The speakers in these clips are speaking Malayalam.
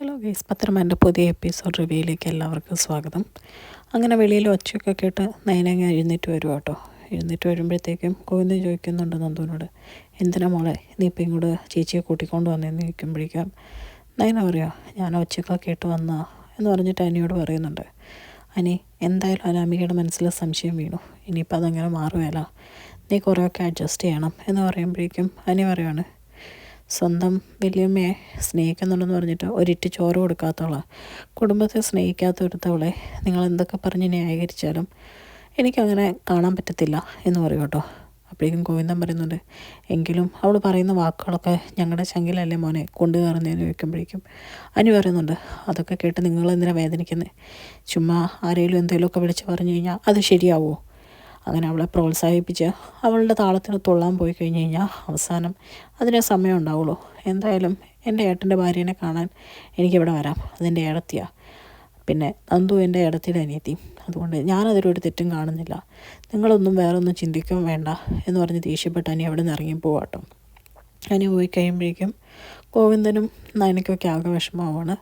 ഹലോ ഗൈസ്, പത്രമാൻ്റെ പുതിയ എപ്പിസോഡ് റിവ്യൂയിലേക്ക് എല്ലാവർക്കും സ്വാഗതം. അങ്ങനെ വെളിയിൽ ഒച്ചയൊക്കെ കേട്ട് നയനങ്ങ എഴുന്നേറ്റ് വരും കേട്ടോ. എഴുന്നേറ്റ് വരുമ്പോഴത്തേക്കും ഗോവിന്ദൻ ചോദിക്കുന്നുണ്ട് നന്ദുവിനോട്, എന്തിനാ മോളെ നീ ഇപ്പം ഇങ്ങോട്ട് ചേച്ചിയെ കൂട്ടിക്കൊണ്ട് വന്നതെന്ന് ചോദിക്കുമ്പോഴേക്കും നയന പറയുക, ഞാൻ ഒച്ചയൊക്കെ കേട്ട് വന്നാ എന്ന് പറഞ്ഞിട്ട് അനിയോട് പറയുന്നുണ്ട്. അനി, എന്തായാലും അനാമികയുടെ മനസ്സിൽ സംശയം വീണു, ഇനിയിപ്പോൾ അതങ്ങനെ മാറുകയല്ല, നീ കുറേയൊക്കെ അഡ്ജസ്റ്റ് ചെയ്യണം എന്ന് പറയുമ്പോഴേക്കും അനി പറയുകയാണ്, സ്വന്തം വലിയമ്മയെ സ്നേഹിക്കുന്നുണ്ടെന്ന് പറഞ്ഞിട്ട് ഒരിറ്റ് ചോറ് കൊടുക്കാത്തവളെ, കുടുംബത്തെ സ്നേഹിക്കാത്തൊരുത്തവളെ നിങ്ങൾ എന്തൊക്കെ പറഞ്ഞ് ന്യായീകരിച്ചാലും എനിക്കങ്ങനെ കാണാൻ പറ്റത്തില്ല എന്ന് പറയും കേട്ടോ. അപ്പോഴേക്കും ഗോവിന്ദൻ പറയുന്നുണ്ട്, എങ്കിലും അവൾ പറയുന്ന വാക്കുകളൊക്കെ ഞങ്ങളുടെ ചങ്കിലല്ലേ മോനെ കൊണ്ടു കയറുന്നതെന്ന് ചോദിക്കുമ്പോഴേക്കും അനി പറയുന്നുണ്ട്, അതൊക്കെ കേട്ട് നിങ്ങളെന്തിനാണ് വേദനിക്കുന്നത്? ചുമ്മാ ആരെങ്കിലും എന്തെങ്കിലുമൊക്കെ വിളിച്ച് പറഞ്ഞു കഴിഞ്ഞാൽ അത് ശരിയാവുമോ? അങ്ങനെ അവളെ പ്രോത്സാഹിപ്പിച്ച് അവളുടെ താളത്തിന് തുള്ളാൻ പോയി കഴിഞ്ഞ് കഴിഞ്ഞാൽ അവസാനം അതിന് സമയം ഉണ്ടാവുള്ളൂ. എന്തായാലും എൻ്റെ ഏട്ടൻ്റെ ഭാര്യേനെ കാണാൻ എനിക്കിവിടെ വരാം, അതെൻ്റെ ഏടത്തിയാണ്, പിന്നെ നന്ദു എൻ്റെ ഏടത്തിയുടെ അനിയത്തി, അതുകൊണ്ട് ഞാനതിലൊരു തെറ്റും കാണുന്നില്ല, നിങ്ങളൊന്നും വേറൊന്നും ചിന്തിക്കാൻ വേണ്ട എന്ന് പറഞ്ഞ് ദേഷ്യപ്പെട്ട് അനി അവിടെ നിന്ന് ഇറങ്ങിപ്പോവാട്ടോ. അനി പോയി കഴിയുമ്പോഴേക്കും ഗോവിന്ദനും നയനയ്ക്കൊക്കെ ആകെ വിഷമമാവാണ്.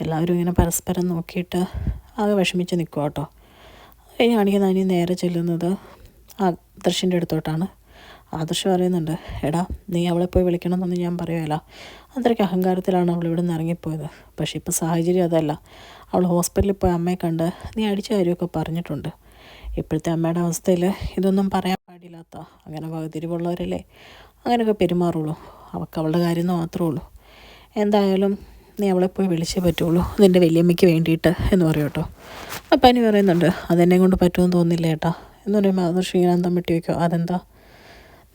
എല്ലാവരും ഇങ്ങനെ പരസ്പരം നോക്കിയിട്ട് ആകെ വിഷമിച്ച് നിൽക്കുക കേട്ടോ. കഴിഞ്ഞാണെങ്കിൽ നനി നേരെ ചെല്ലുന്നത് ആദർശിൻ്റെ അടുത്തോട്ടാണ്. ആദർശ് പറയുന്നുണ്ട്, എടാ നീ അവളെ പോയി വിളിക്കണമെന്നൊന്നും ഞാൻ പറയുകയില്ല, അത്രയ്ക്ക് അഹങ്കാരത്തിലാണ് അവൾ ഇവിടെ നിന്ന് ഇറങ്ങിപ്പോയത്. പക്ഷേ ഇപ്പോൾ സാഹചര്യം അതല്ല, അവൾ ഹോസ്പിറ്റലിൽ പോയി അമ്മയെ കണ്ട് നീ അടിച്ച കാര്യമൊക്കെ പറഞ്ഞിട്ടുണ്ട്. ഇപ്പോഴത്തെ അമ്മയുടെ അവസ്ഥയിൽ ഇതൊന്നും പറയാൻ പാടില്ലാത്ത, അങ്ങനെ വകതിരിവുള്ളവരല്ലേ അങ്ങനെയൊക്കെ പെരുമാറുള്ളൂ, അവൾക്ക് അവളുടെ കാര്യം മാത്രമേ ഉള്ളൂ. എന്തായാലും നീ അവളെ പോയി വിളിച്ചേ പറ്റുള്ളൂ, നിൻ്റെ വലിയമ്മയ്ക്ക് വേണ്ടിയിട്ട് എന്ന് പറയും കേട്ടോ. അപ്പം അനി പറയുന്നുണ്ട്, അതെന്നെ കൊണ്ട് പറ്റുമെന്ന് തോന്നില്ല ഏട്ടാ എന്ന് പറയുമ്പോൾ ആദർശ് ഇങ്ങനെ അന്തം വിട്ട് വയ്ക്കുക. അതെന്താ,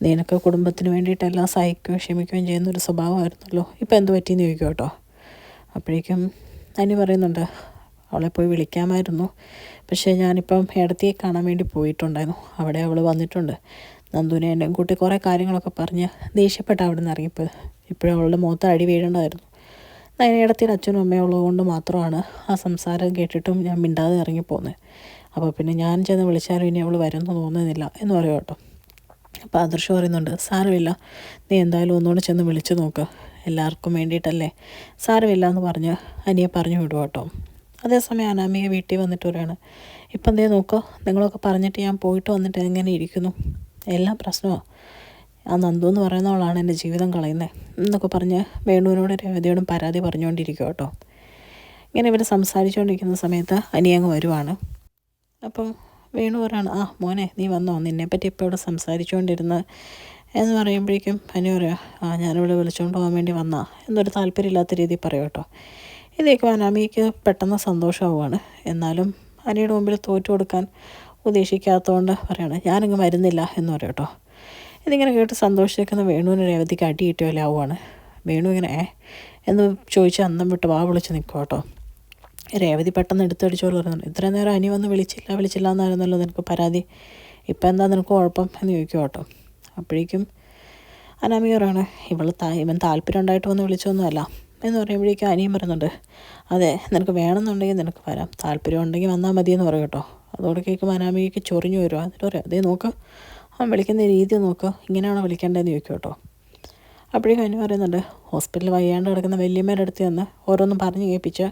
നിനക്ക് കുടുംബത്തിന് വേണ്ടിയിട്ടെല്ലാം സഹിക്കുകയും ക്ഷമിക്കുകയും ചെയ്യുന്നൊരു സ്വഭാവമായിരുന്നല്ലോ, ഇപ്പം എന്ത് പറ്റിയെന്ന് ചോദിക്കും കേട്ടോ. അപ്പോഴേക്കും അനി പറയുന്നുണ്ട്, അവളെ പോയി വിളിക്കാമായിരുന്നു, പക്ഷേ ഞാനിപ്പം ഇടത്തിയെ കാണാൻ വേണ്ടി പോയിട്ടുണ്ടായിരുന്നു, അവിടെ അവൾ വന്നിട്ടുണ്ട്, നന്ദുവിനെ എന്നെ കൂട്ടി കുറേ കാര്യങ്ങളൊക്കെ പറഞ്ഞ് ദേഷ്യപ്പെട്ട് അവിടെ നിന്ന് ഇറങ്ങിപ്പോയത്. ഇപ്പോഴും അവളുടെ മുഖത്ത് അടി വീഴേണ്ടതായിരുന്നു. നയനയിടത്തിൽ അച്ഛനും അമ്മയും ഉള്ളതുകൊണ്ട് മാത്രമാണ് ആ സംസാരം കേട്ടിട്ടും ഞാൻ മിണ്ടാതെ ഇറങ്ങിപ്പോകുന്നത്. അപ്പോൾ പിന്നെ ഞാൻ ചെന്ന് വിളിച്ചാലും ഇനി അവൾ വരുമെന്ന് തോന്നുന്നില്ല എന്ന് പറയും കേട്ടോ. അപ്പോൾ ആദർശ് പറയുന്നുണ്ട്, സാരമില്ല, നീ എന്തായാലും ഒന്നുകൂടെ ചെന്ന് വിളിച്ചു നോക്ക്, എല്ലാവർക്കും വേണ്ടിയിട്ടല്ലേ, സാരമില്ല എന്ന് പറഞ്ഞ് അനിയെ പറഞ്ഞു വിടുക കേട്ടോ. അതേസമയം അനാമിക വീട്ടിൽ വന്നിട്ട് വരികയാണ്. ഇപ്പം എന്തേ നോക്കോ, നിങ്ങളൊക്കെ പറഞ്ഞിട്ട് ഞാൻ പോയിട്ട് വന്നിട്ട് എങ്ങനെ ഇരിക്കുന്നു, എല്ലാം പ്രശ്നമാണ്, ആ നന്ദു എന്ന് പറയുന്നവളാണ് എൻ്റെ ജീവിതം കളയുന്നത് എന്നൊക്കെ പറഞ്ഞ് വേണുവിനോടും രേവതിയോടും പരാതി പറഞ്ഞുകൊണ്ടിരിക്കുക കേട്ടോ. ഇങ്ങനെ ഇവർ സംസാരിച്ചുകൊണ്ടിരിക്കുന്ന സമയത്ത് അനിയങ്ങ് വരുവാണ്. അപ്പം വേണു പറയാണ്, ആ മോനെ നീ വന്നോ, നിന്നെപ്പറ്റി ഇപ്പോൾ ഇവിടെ സംസാരിച്ചുകൊണ്ടിരുന്ന് എന്ന് പറയുമ്പോഴേക്കും അനി പറയാം, ആ ഞാനിവിടെ വിളിച്ചുകൊണ്ട് പോകാൻ വേണ്ടി വന്നാ എന്നൊരു താല്പര്യമില്ലാത്ത രീതിയിൽ പറയും കേട്ടോ. ഇതൊക്കെ അനാമിക്ക് പെട്ടെന്ന് സന്തോഷമാവുകയാണ്. എന്നാലും അനിയുടെ മുമ്പിൽ തോറ്റു കൊടുക്കാൻ ഉദ്ദേശിക്കാത്തതുകൊണ്ട് പറയാണ്, ഞാനിങ്ങ് വരുന്നില്ല എന്ന് പറയും കേട്ടോ. ഇതിങ്ങനെ കേട്ട് സന്തോഷിക്കുന്ന വേണുവിന് രേവതിക്ക് അടി കിട്ടിയ ആവുകയാണ്. വേണു ഇങ്ങനെ എന്ന് ചോദിച്ച് അന്തം വിട്ട് വാ വിളിച്ച് നിൽക്കും കേട്ടോ. രേവതി പെട്ടെന്ന് എടുത്തടിച്ചോളൂ പറയുന്നുണ്ട്, ഇത്രയും നേരം അനി വന്ന് വിളിച്ചില്ല എന്നായിരുന്നല്ലോ നിനക്ക് പരാതി, ഇപ്പം എന്താ നിനക്ക് കുഴപ്പം എന്ന് ചോദിക്കും കേട്ടോ. അപ്പോഴേക്കും അനാമിക പറയാണ്, ഇവൻ താല്പര്യം ഉണ്ടായിട്ട് വന്ന് വിളിച്ചൊന്നുമല്ല എന്ന് പറയുമ്പോഴേക്കും അനിയും പറയുന്നുണ്ട്, അതെ നിനക്ക് വേണമെന്നുണ്ടെങ്കിൽ നിനക്ക് വരാം, താല്പര്യം ഉണ്ടെങ്കിൽ വന്നാൽ മതിയെന്ന് പറയും കേട്ടോ. അതോടെ കേൾക്കുമ്പോൾ അനാമികയ്ക്ക് ചൊറിഞ്ഞു വരുക. എന്നിട്ട് പറയാം, അതേ നോക്ക്, അവൻ വിളിക്കുന്ന രീതി നോക്കുക, ഇങ്ങനെയാണോ വിളിക്കേണ്ടതെന്ന് ചോദിക്കും കേട്ടോ. അപ്പോഴേക്കും അതിന് പറയുന്നുണ്ട്, ഹോസ്പിറ്റലിൽ വയ്യാണ്ട് കിടക്കുന്ന വലിയമ്മേൻ്റെ അടുത്ത് ചെന്ന് ഓരോന്നും പറഞ്ഞ് കേൾപ്പിച്ച്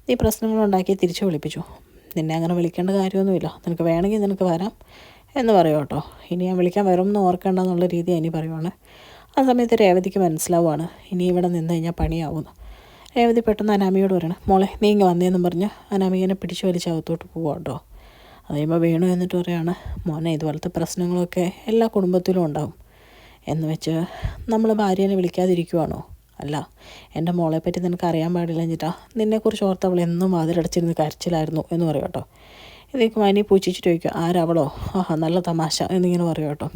നീ പ്രശ്നങ്ങളുണ്ടാക്കി തിരിച്ചു വിളിപ്പിച്ചു, നിന്നെ അങ്ങനെ വിളിക്കേണ്ട കാര്യമൊന്നുമില്ല, നിനക്ക് വേണമെങ്കിൽ നിനക്ക് വരാം എന്ന് പറയും കേട്ടോ. ഇനി ഞാൻ വിളിക്കാൻ വരുമെന്ന് ഓർക്കേണ്ടെന്നുള്ള രീതി ഇനി പറയുവാണ്. ആ സമയത്ത് രേവതിക്ക് മനസ്സിലാവുകയാണ് ഇനി ഇവിടെ നിന്ന് കഴിഞ്ഞാൽ പണിയാവുമെന്ന്. രേവതി പെട്ടെന്ന് അനാമിയോട് പറയണം, മോളെ നീ ഇങ്ങ് വന്നേന്നും പറഞ്ഞ് അനാമികനെ പിടിച്ചു വലിച്ച് അകത്തോട്ട് പോവാം കേട്ടോ. അത് കഴിയുമ്പോൾ വേണു എന്നിട്ട് പറയുകയാണ്, മോനെ ഇതുപോലത്തെ പ്രശ്നങ്ങളൊക്കെ എല്ലാ കുടുംബത്തിലും ഉണ്ടാവും എന്ന് വെച്ച് നമ്മൾ ഭാര്യേനെ വിളിക്കാതിരിക്കുവാണോ? അല്ല, എൻ്റെ മോളെപ്പറ്റി നിനക്ക് അറിയാൻ പാടില്ല എന്നിട്ടാ നിന്നെക്കുറിച്ച് ഓർത്ത് അവൾ എന്നും വാതിലടച്ചിരുന്ന് കരച്ചിലായിരുന്നു എന്ന് പറയും കേട്ടോ. ഇതൊക്കെ മനി പൂച്ചിച്ചിട്ട് ചോദിക്കുക, ആരാവളോ, ആഹാ നല്ല തമാശ എന്നിങ്ങനെ പറയും കേട്ടോ.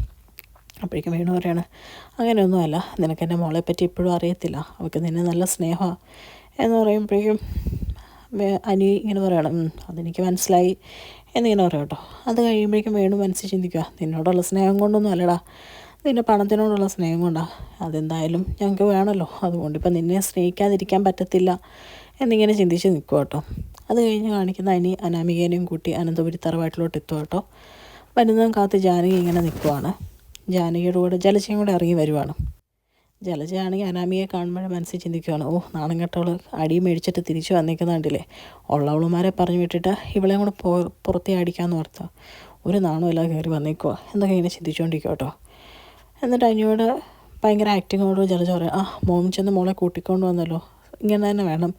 അപ്പോഴേക്കും വേണു പറയാണ്, അങ്ങനെയൊന്നുമല്ല, നിനക്ക് എൻ്റെ മോളെപ്പറ്റി ഇപ്പോഴും അറിയത്തില്ല, അവൾക്ക് നിന്നെ നല്ല സ്നേഹമാണ് എന്ന് പറയുമ്പോഴേക്കും അനി ഇങ്ങനെ പറയണം, അതെനിക്ക് മനസ്സിലായി എന്നിങ്ങനെ പറയും കേട്ടോ. അത് കഴിയുമ്പോഴേക്കും വേണു മനസ്സിൽ ചിന്തിക്കുക, നിന്നോടുള്ള സ്നേഹം കൊണ്ടൊന്നും അല്ലടാ, നിൻ്റെ പണത്തിനോടുള്ള സ്നേഹം കൊണ്ടാണ്, അതെന്തായാലും ഞങ്ങൾക്ക് വേണമല്ലോ, അതുകൊണ്ടിപ്പോൾ നിന്നെ സ്നേഹിക്കാതിരിക്കാൻ പറ്റത്തില്ല എന്നിങ്ങനെ ചിന്തിച്ച് നിൽക്കും കേട്ടോ. അത് കഴിഞ്ഞ് കാണിക്കുന്ന അനി അനാമികേനെയും കൂട്ടി അനന്തപുരി തറവാട്ടിലോട്ട് എത്തുക കേട്ടോ. വരുന്നതും കാത്ത് ജാനകി ഇങ്ങനെ നിൽക്കുവാണ്. ജാനകിയുടെ കൂടെ ജലജയും കൂടെ ഇറങ്ങി വരുവാണ്. ജലജയാണെങ്കിൽ അനാമിയെ കാണുമ്പോഴേ മനസ്സിൽ ചിന്തിക്കുകയാണ്, ഓ നാണം കെട്ടവൾ അടി മേടിച്ചിട്ട് തിരിച്ചു വന്നിരിക്കുന്ന കണ്ടില്ലേ, ഉള്ളവളുമാരെ പറഞ്ഞു വിട്ടിട്ട് ഇവളെ കൂടെ പുറത്തേ അടിക്കാമെന്ന് ഓർത്താ ഒരു നാണമില്ല കയറി വന്നേക്കുക എന്നൊക്കെ ഇങ്ങനെ ചിന്തിച്ചുകൊണ്ടിരിക്കുക കേട്ടോ. എന്നിട്ട് അനിയോട് ഭയങ്കര ആക്ടിങ്ങോട് ജലജ പറയാം, മോൻ ചെന്ന് മോളെ കൂട്ടിക്കൊണ്ട് വന്നല്ലോ, ഇങ്ങനെ തന്നെ വേണം,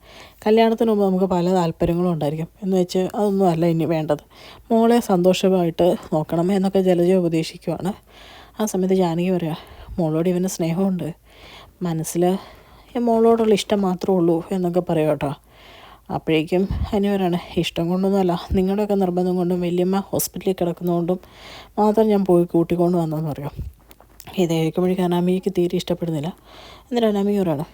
കല്യാണത്തിന് മുമ്പ് നമുക്ക് പല താല്പര്യങ്ങളും ഉണ്ടായിരിക്കും എന്ന് വെച്ച് അതൊന്നും അല്ല ഇനി വേണ്ടത്, മോളെ സന്തോഷമായിട്ട് നോക്കണം എന്നൊക്കെ ജലജ ഉപദേശിക്കുവാണ്. ആ സമയത്ത് ജാനകി പറയാം, മോളോട് ഇവന് സ്നേഹമുണ്ട്, മനസ്സിൽ മോളോടുള്ള ഇഷ്ടം മാത്രമേ ഉള്ളൂ എന്നൊക്കെ പറയാം കേട്ടോ. അപ്പോഴേക്കും അനിവരാണ്, ഇഷ്ടം കൊണ്ടൊന്നുമല്ല, നിങ്ങളുടെയൊക്കെ നിർബന്ധം കൊണ്ടും വല്യമ്മ ഹോസ്പിറ്റലിൽ കിടക്കുന്നതുകൊണ്ടും മാത്രം ഞാൻ പോയി കൂട്ടിക്കൊണ്ട് വന്നതെന്ന് പറയാം. ഇത് കേൾക്കുമ്പോഴേക്കും അനാമികയ്ക്ക് തീരെ ഇഷ്ടപ്പെടുന്നില്ല. എന്നിട്ട് അനാമിക പറയാണ്,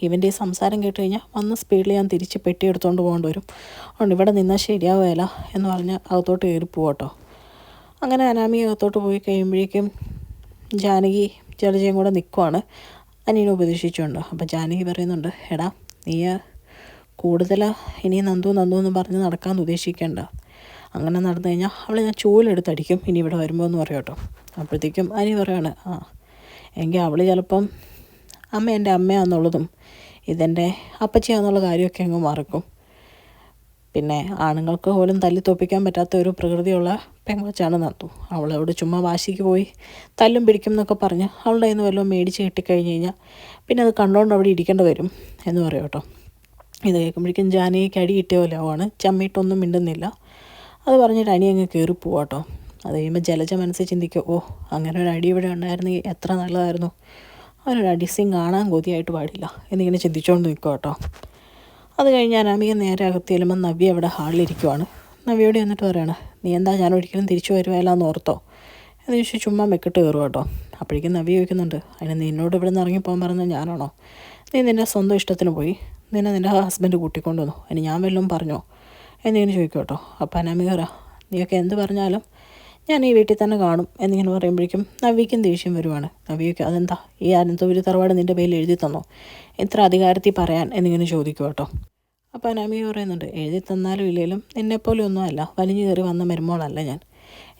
ഇവൻ്റെ ഈ സംസാരം കേട്ട് കഴിഞ്ഞാൽ വന്ന സ്പീഡിൽ ഞാൻ തിരിച്ച് പെട്ടി എടുത്തുകൊണ്ട് പോകേണ്ടി വരും, അതുകൊണ്ട് ഇവിടെ നിന്നാൽ ശരിയാവുകയില്ല എന്ന് പറഞ്ഞ് അകത്തോട്ട് കയറി പോകട്ടോ. അങ്ങനെ അനാമിക അകത്തോട്ട് പോയി കഴിയുമ്പോഴേക്കും ജാനകി ജലജയും കൂടെ നിൽക്കുവാണ് അനിയനെ ഉപദേശിച്ചുകൊണ്ട്. അപ്പോൾ ജാനകി പറയുന്നുണ്ട്, എടാ നീ കൂടുതൽ ഇനി നന്ദു എന്ന് പറഞ്ഞ് നടക്കാൻ ഉദ്ദേശിക്കേണ്ട, അങ്ങനെ നടന്നു കഴിഞ്ഞാൽ അവളെ ഞാൻ ചൂലെടുത്തടിക്കും ഇനി ഇവിടെ വരുമ്പോൾ എന്ന് പറയാം കേട്ടോ. അപ്പോഴത്തേക്കും അനി പറയാണ്, എങ്കിൽ അവൾ ചിലപ്പം അമ്മ എൻ്റെ അമ്മയാണെന്നുള്ളതും ഇതെൻ്റെ അപ്പച്ചിയാന്നുള്ള കാര്യമൊക്കെ അങ്ങ് മറക്കും. പിന്നെ ആണുങ്ങൾക്ക് പോലും തല്ലി തോപ്പിക്കാൻ പറ്റാത്ത ഒരു പ്രകൃതിയുള്ള പെങ്കൊച്ചാണ് നന്ദു. അവളോട് ചുമ്മാ വാശിക്ക് പോയി തല്ലും പിടിക്കും എന്നൊക്കെ പറഞ്ഞ് അവളുടെ കയ്യിൽ നിന്ന് വല്ലതും മേടിച്ച് കിട്ടിക്കഴിഞ്ഞ് കഴിഞ്ഞാൽ പിന്നെ അത് കണ്ടുകൊണ്ട് അവിടെ ഇരിക്കേണ്ടി വരും എന്ന് പറയും കേട്ടോ. ഇത് കേൾക്കുമ്പോഴേക്കും ജാനകിക്ക് അടി കിട്ടിയ പോലെ ആവാണ്, ചമ്മിയിട്ടൊന്നും മിണ്ടുന്നില്ല. അത് പറഞ്ഞിട്ട് അനി അങ്ങ് കയറി പോവാട്ടോ. അത് കഴിയുമ്പോൾ ജലജ മനസ്സിൽ ചിന്തിക്കും, ഓ അങ്ങനെ ഒരു അടി ഇവിടെ ഉണ്ടായിരുന്നെങ്കിൽ എത്ര നല്ലതായിരുന്നു, അവനൊരു അടിസ്യം കാണാൻ കൊതിയായിട്ട് പാടില്ല എന്നിങ്ങനെ ചിന്തിച്ചുകൊണ്ട് നിൽക്കുക കേട്ടോ. അത് കഴിഞ്ഞ് അനാമിക നേരെ അകത്ത് ചെല്ലുമ്പോൾ നവ്യ അവിടെ ഹാളിലിരിക്കുവാണ്. നവ്യയോട് എന്നിട്ട് പറയാണ്, നീ എന്താ ഞാൻ ഒരിക്കലും തിരിച്ചു വരുവായില്ലാന്ന് ഓർത്തോ എന്ന് ചോദിച്ചാൽ ചുമ്മാ മെക്കിട്ട് കയറും കേട്ടോ. അപ്പോഴേക്കും നവ്യ ചോദിക്കുന്നുണ്ട്, അതിന് നിന്നോട് ഇവിടെ നിന്ന് ഇറങ്ങിപ്പോകാൻ പറഞ്ഞത് ഞാനാണോ, നീ നിൻ്റെ സ്വന്തം ഇഷ്ടത്തിന് പോയി, നിൻ്റെ ഹസ്ബൻഡ് കൂട്ടിക്കൊണ്ടു വന്നു, അതിന് ഞാൻ വല്ലതും പറഞ്ഞോ എന്നിങ്ങനെ ചോദിക്കും കേട്ടോ. അപ്പോൾ അനാമിക പറ, നീയൊക്കെ എന്ത് പറഞ്ഞാലും ഞാൻ ഈ വീട്ടിൽ തന്നെ കാണും എന്നിങ്ങനെ പറയുമ്പോഴേക്കും നവ്യയ്ക്കും ദേഷ്യം വരുവാണ്. നവ്യയ്ക്ക് അതെന്താ ഈ അനന്തപുരി തറവാട് നിൻ്റെ പേരിൽ എഴുതി തന്നോ, എത്ര അധികാരത്തിൽ പറയാൻ എന്നിങ്ങനെ ചോദിക്കും കേട്ടോ. അപ്പോൾ അനാമിക പറയുന്നുണ്ട്, എഴുതി തന്നാലും ഇല്ലെങ്കിലും നിന്നെപ്പോലെ ഒന്നും അല്ല, വലിഞ്ഞു കയറി വന്ന മരുമോളല്ല ഞാൻ,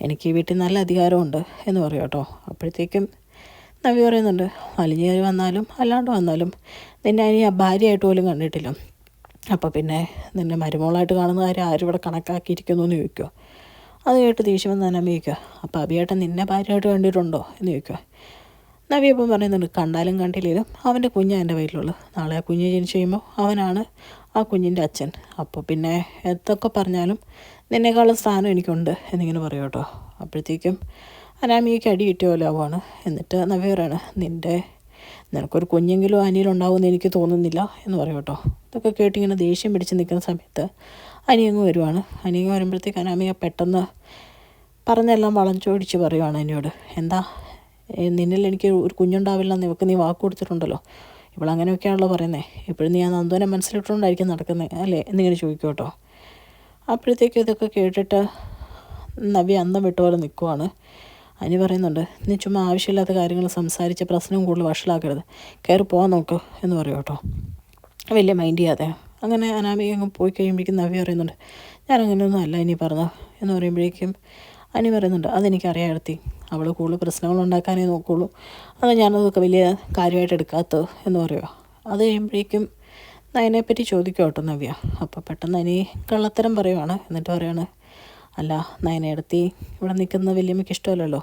എനിക്ക് ഈ വീട്ടിൽ നല്ല അധികാരമുണ്ട് എന്ന് പറയും കേട്ടോ. അപ്പോഴത്തേക്കും നവ്യ പറയുന്നുണ്ട്, വലിഞ്ഞു കയറി വന്നാലും അല്ലാണ്ട് വന്നാലും നിന്നെ ഇനി ഭാര്യയായിട്ട് പോലും കണ്ടിട്ടില്ല, അപ്പോൾ പിന്നെ നിന്നെ മരുമോളായിട്ട് കാണുന്ന കാര്യം ആരും ഇവിടെ കണക്കാക്കിയിരിക്കുന്നു എന്ന് ചോദിക്കുക. അത് കേട്ട് ദേഷ്യം വന്ന് അനാമിക ചോദിക്കുക, അപ്പോൾ അഭിയേട്ടൻ നിന്നെ ഭാര്യയായിട്ട് കണ്ടിട്ടുണ്ടോ എന്ന് ചോദിക്കുക. നവ്യ ഇപ്പം പറയുന്നുണ്ട്, കണ്ടാലും കണ്ടില്ലെങ്കിലും അവൻ്റെ കുഞ്ഞാണ് എൻ്റെ വയറ്റിലുള്ളത്, നാളെ ആ കുഞ്ഞ് ജനിച്ച് കഴിയുമ്പോൾ അവനാണ് ആ കുഞ്ഞിൻ്റെ അച്ഛൻ, അപ്പോൾ പിന്നെ എന്തൊക്കെ പറഞ്ഞാലും നിന്നേക്കാളും സ്ഥാനം എനിക്കുണ്ട് എന്നിങ്ങനെ പറയും കേട്ടോ. അപ്പോഴത്തേക്കും അനാമികയ്ക്ക് അടി കിട്ടിയ പോലെ ആവുകയാണ്. എന്നിട്ട് നവ്യ പറയാണ്, നിനക്കൊരു കുഞ്ഞെങ്കിലും അനിയിലുണ്ടാവുമെന്ന് എനിക്ക് തോന്നുന്നില്ല എന്ന് പറയും കേട്ടോ. ഇതൊക്കെ കേട്ടിങ്ങനെ ദേഷ്യം പിടിച്ച് നിൽക്കുന്ന സമയത്ത് അനിയങ്ങ് വരുവാണ്. അനിയങ്ങ് വരുമ്പോഴത്തേക്ക് അനാമിക പെട്ടെന്ന് പറഞ്ഞെല്ലാം വളച്ചൊടിച്ച് പറയുവാണ് എന്നോട്, എന്താ നിന്നിൽ എനിക്ക് ഒരു കുഞ്ഞുണ്ടാവില്ല എന്ന് ഇവക്ക് നീ വാക്ക് കൊടുത്തിട്ടുണ്ടല്ലോ, ഇവളങ്ങനെയൊക്കെയാണല്ലോ പറയുന്നത്, ഇപ്പോഴും നീ ആ നന്ദുവിനെ മനസ്സിലിട്ടുകൊണ്ടായിരിക്കും നടക്കുന്നത് അല്ലേ എന്നിങ്ങനെ ചോദിക്കും കേട്ടോ. അപ്പോഴത്തേക്കും ഇതൊക്കെ കേട്ടിട്ട് നവ്യ അന്തം വിട്ട പോലെ നിൽക്കുവാണ്. അനി പറയുന്നുണ്ട്, നീ ചുമ്മാ ആവശ്യമില്ലാത്ത കാര്യങ്ങൾ സംസാരിച്ച് പ്രശ്നം കൂടുതൽ വഷളാക്കരുത്, കയറി പോകാൻ നോക്ക് എന്ന് പറയും കേട്ടോ. വലിയ മൈൻഡ് ചെയ്യാതെ അങ്ങനെ അനാമിക അങ്ങ് പോയി കഴിയുമ്പോഴേക്കും നവ്യ പറയുന്നുണ്ട്, ഞാൻ അങ്ങനെയൊന്നും അല്ല ഇനി പറഞ്ഞത് എന്ന് പറയുമ്പോഴേക്കും അനി പറയുന്നുണ്ട്, അതെനിക്കറിയാം, അവൾ കൂടുതൽ പ്രശ്നങ്ങളുണ്ടാക്കാനേ നോക്കുള്ളൂ, അത് ഞാനതൊക്കെ വലിയ കാര്യമായിട്ട് എടുക്കാത്തത് എന്ന് പറയുക. അത് കഴിയുമ്പോഴേക്കും നയനെപ്പറ്റി ചോദിക്കും കേട്ടോ നവ്യ. അപ്പോൾ പെട്ടെന്ന് അനി കള്ളത്തരം പറയുവാണ്. എന്നിട്ട് പറയുകയാണ്, അല്ല നയനെടുത്തി ഇവിടെ നിൽക്കുന്നത് വല്യമ്മയ്ക്ക് ഇഷ്ടമല്ലല്ലോ,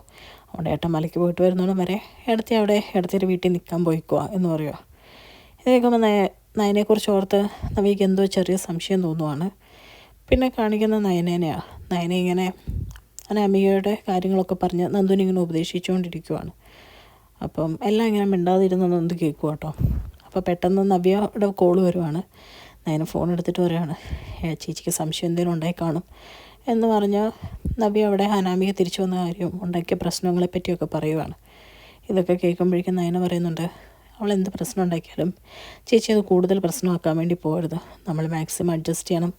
അവിടെ ഏട്ടൻ മലയ്ക്ക് പോയിട്ട് വരുന്നോളം വരെ എടുത്തി അവിടെ എടുത്തിട്ട് വീട്ടിൽ നിൽക്കാൻ പോയിക്കുക എന്ന് പറയുക. ഇത് കേൾക്കുമ്പോൾ നയനെക്കുറിച്ച് ഓർത്ത് നവ്യയ്ക്ക് എന്തോ ചെറിയ സംശയം തോന്നുവാണ്. പിന്നെ കാണിക്കുന്ന നയനേനെയാണ്. നയന ഇങ്ങനെ അനാമികയുടെ കാര്യങ്ങളൊക്കെ പറഞ്ഞ് നന്ദുവിനെ ഇങ്ങനെ ഉപദേശിച്ചുകൊണ്ടിരിക്കുവാണ്. അപ്പം എല്ലാം ഇങ്ങനെ മിണ്ടാതിരുന്ന നന്ദു കേൾക്കുക കേട്ടോ. അപ്പോൾ പെട്ടെന്ന് നവ്യയുടെ കോള് വരുവാണ്. നയന ഫോൺ എടുത്തിട്ട് പറയുകയാണ്, ചേച്ചിക്ക് സംശയം എന്തെങ്കിലും ഉണ്ടായി കാണും എന്ന് പറഞ്ഞ് നവ്യ അവിടെ അനാമിക തിരിച്ചു വന്ന കാര്യവും ഉണ്ടാക്കിയ പ്രശ്നങ്ങളെപ്പറ്റിയൊക്കെ പറയുവാണ്. ഇതൊക്കെ കേൾക്കുമ്പോഴേക്കും നയന പറയുന്നുണ്ട്, അവൾ എന്ത് പ്രശ്നം ഉണ്ടാക്കിയാലും ചേച്ചി അത് കൂടുതൽ പ്രശ്നമാക്കാൻ വേണ്ടി പോകരുത്, നമ്മൾ മാക്സിമം അഡ്ജസ്റ്റ് ചെയ്യണം,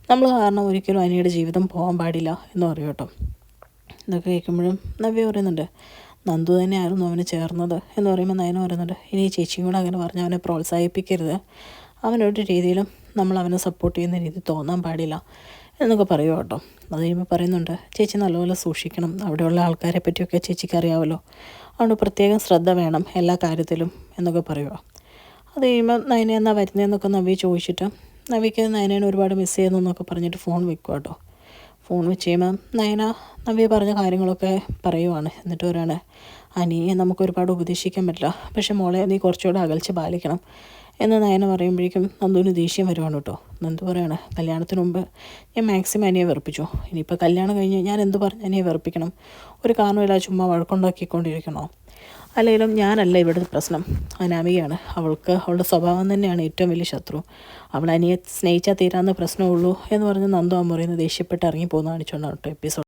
നമ്മൾ കാരണം ഒരിക്കലും അനിയുടെ ജീവിതം പോകാൻ പാടില്ല എന്ന് പറയും കേട്ടോ. ഇതൊക്കെ കേൾക്കുമ്പോഴും നവ്യ പറയുന്നുണ്ട്, നന്ദു തന്നെയായിരുന്നു അവന് ചേർന്നത് എന്ന് പറയുമ്പോൾ നയന പറയുന്നുണ്ട്, ഇനി ചേച്ചിയും കൂടെ അങ്ങനെ പറഞ്ഞ് അവനെ പ്രോത്സാഹിപ്പിക്കരുത്, അവനൊരു രീതിയിലും നമ്മൾ അവനെ സപ്പോർട്ട് ചെയ്യുന്ന രീതി തോന്നാൻ പാടില്ല എന്നൊക്കെ പറയുക കേട്ടോ. അത് കഴിയുമ്പോൾ പറയുന്നുണ്ട്, ചേച്ചി നല്ലപോലെ സൂക്ഷിക്കണം, അവിടെയുള്ള ആൾക്കാരെ പറ്റിയൊക്കെ ചേച്ചിക്ക് അറിയാമല്ലോ, അതുകൊണ്ട് പ്രത്യേകം ശ്രദ്ധ വേണം എല്ലാ കാര്യത്തിലും എന്നൊക്കെ പറയുക. അത് കഴിയുമ്പോൾ നയന എന്നാ വരുന്നതെന്നൊക്കെ നവ്യ ചോദിച്ചിട്ട് നവ്യയ്ക്ക് നയനേനെ ഒരുപാട് മിസ് ചെയ്യുന്നു എന്നൊക്കെ പറഞ്ഞിട്ട് ഫോൺ വെക്കുക കേട്ടോ. ഫോൺ വെച്ച് കഴിയുമ്പോൾ നവ്യ പറഞ്ഞ കാര്യങ്ങളൊക്കെ പറയുവാണ്. എന്നിട്ട് പറയാണ്, അനിയെ നമുക്ക് ഒരുപാട് ഉപദേശിക്കാൻ പറ്റില്ല, പക്ഷെ മോളെ നീ കുറച്ചുകൂടെ അകൽച്ച പാലിക്കണം എന്ന് നയന പറയുമ്പോഴേക്കും നന്ദുവിന് ദേഷ്യം വരുവാണ് കേട്ടോ. നന്ദു പറയാണ്, കല്യാണത്തിന് മുമ്പ് ഞാൻ മാക്സിമം അനിയെ വെറുപ്പിച്ചു, ഇനിയിപ്പോൾ കല്യാണം കഴിഞ്ഞ് ഞാൻ എന്ത് പറഞ്ഞ് അനിയെ വെറുപ്പിക്കണം? ഒരു കാരണമില്ല ചുമ്മാ വഴക്കുണ്ടാക്കിക്കൊണ്ടിരിക്കണോ? അല്ലെങ്കിലും ഞാനല്ല ഇവിടുത്തെ പ്രശ്നം, അനാമികയാണ്. അവളുടെ സ്വഭാവം തന്നെയാണ് ഏറ്റവും വലിയ ശത്രു. അവൾ അനിയെ സ്നേഹിച്ചാൽ തീരാവുന്ന പ്രശ്നമുള്ളൂ എന്ന് പറഞ്ഞ് നന്ദു ആ മുറിയിൽ നിന്ന് ദേഷ്യപ്പെട്ട് ഇറങ്ങി പോകുന്ന കാണിച്ചുകൊണ്ടാണ് കേട്ടോ എപ്പിസോഡ്.